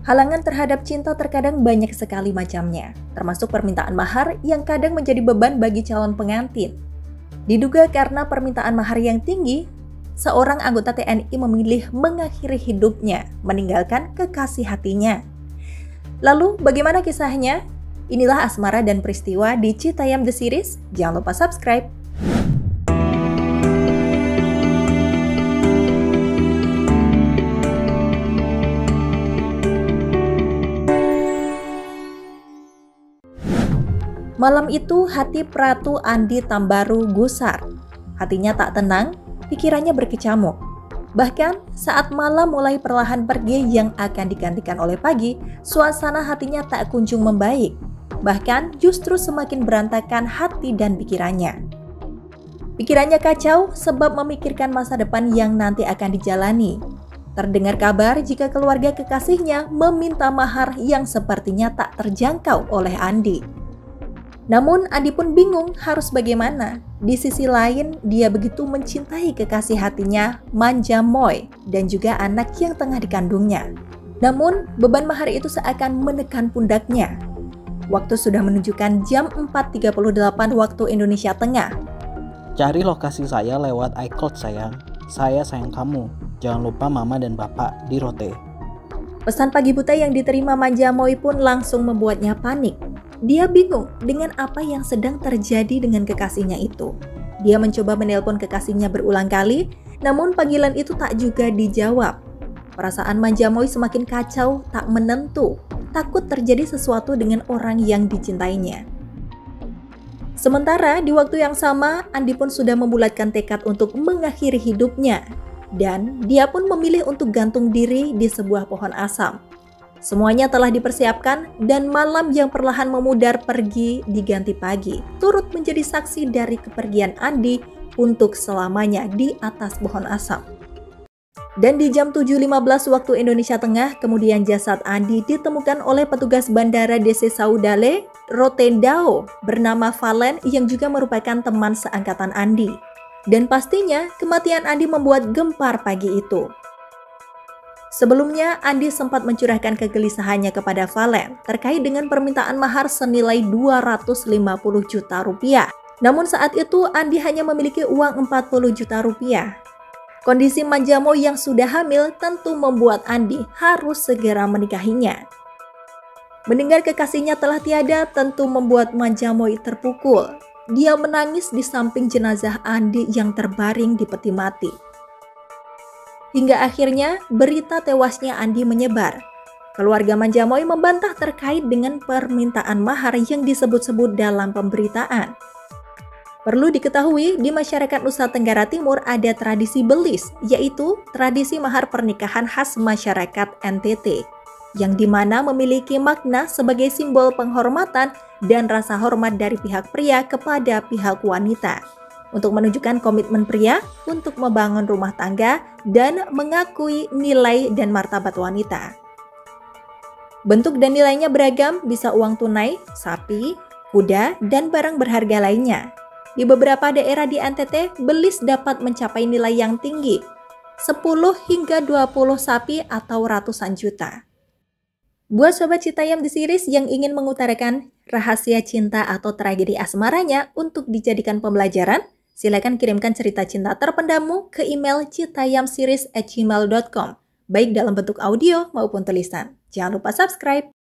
Halangan terhadap cinta terkadang banyak sekali macamnya, termasuk permintaan mahar yang kadang menjadi beban bagi calon pengantin. Diduga karena permintaan mahar yang tinggi, seorang anggota TNI memilih mengakhiri hidupnya, meninggalkan kekasih hatinya. Lalu, bagaimana kisahnya? Inilah asmara dan peristiwa di Citayam The Series. Jangan lupa subscribe. Malam itu hati Pratu Andi Tambaru gusar. Hatinya tak tenang, pikirannya berkecamuk. Bahkan saat malam mulai perlahan pergi yang akan digantikan oleh pagi, suasana hatinya tak kunjung membaik. Bahkan justru semakin berantakan hati dan pikirannya. Pikirannya kacau sebab memikirkan masa depan yang nanti akan dijalani. Terdengar kabar jika keluarga kekasihnya meminta mahar yang sepertinya tak terjangkau oleh Andi. Namun Andi pun bingung harus bagaimana. Di sisi lain, dia begitu mencintai kekasih hatinya, Manja Moy, dan juga anak yang tengah dikandungnya. Namun, beban mahar itu seakan menekan pundaknya. Waktu sudah menunjukkan jam 4.38 waktu Indonesia Tengah. Cari lokasi saya lewat iCloud sayang. Saya sayang kamu. Jangan lupa mama dan bapak di Rote. Pesan pagi buta yang diterima Manja Moy pun langsung membuatnya panik. Dia bingung dengan apa yang sedang terjadi dengan kekasihnya itu. Dia mencoba menelpon kekasihnya berulang kali, namun panggilan itu tak juga dijawab. Perasaan Manja Moy semakin kacau, tak menentu. Takut terjadi sesuatu dengan orang yang dicintainya. Sementara di waktu yang sama, Andi pun sudah membulatkan tekad untuk mengakhiri hidupnya. Dan dia pun memilih untuk gantung diri di sebuah pohon asam. Semuanya telah dipersiapkan dan malam yang perlahan memudar pergi diganti pagi, turut menjadi saksi dari kepergian Andi untuk selamanya di atas pohon asam. Dan di jam 7.15 waktu Indonesia Tengah, kemudian jasad Andi ditemukan oleh petugas Bandara DC Saudale, Rotendao, bernama Valen yang juga merupakan teman seangkatan Andi. Dan pastinya, kematian Andi membuat gempar pagi itu. Sebelumnya, Andi sempat mencurahkan kegelisahannya kepada Valen terkait dengan permintaan mahar senilai 250 juta rupiah. Namun saat itu, Andi hanya memiliki uang 40 juta rupiah. Kondisi Manja Moy yang sudah hamil tentu membuat Andi harus segera menikahinya. Mendengar kekasihnya telah tiada tentu membuat Manja Moy terpukul. Dia menangis di samping jenazah Andi yang terbaring di peti mati. Hingga akhirnya berita tewasnya Andi menyebar. Keluarga Manja Moy membantah terkait dengan permintaan mahar yang disebut-sebut dalam pemberitaan. Perlu diketahui, di masyarakat Nusa Tenggara Timur ada tradisi belis, yaitu tradisi mahar pernikahan khas masyarakat NTT, yang dimana memiliki makna sebagai simbol penghormatan dan rasa hormat dari pihak pria kepada pihak wanita, untuk menunjukkan komitmen pria untuk membangun rumah tangga dan mengakui nilai dan martabat wanita. Bentuk dan nilainya beragam, bisa uang tunai, sapi, kuda, dan barang berharga lainnya. Di beberapa daerah di NTT, belis dapat mencapai nilai yang tinggi, 10 hingga 20 sapi atau ratusan juta. Buat Sobat Citayam The Series yang ingin mengutarakan rahasia cinta atau tragedi asmaranya untuk dijadikan pembelajaran, silakan kirimkan cerita cinta terpendammu ke email citayamseries@gmail.com, baik dalam bentuk audio maupun tulisan. Jangan lupa subscribe.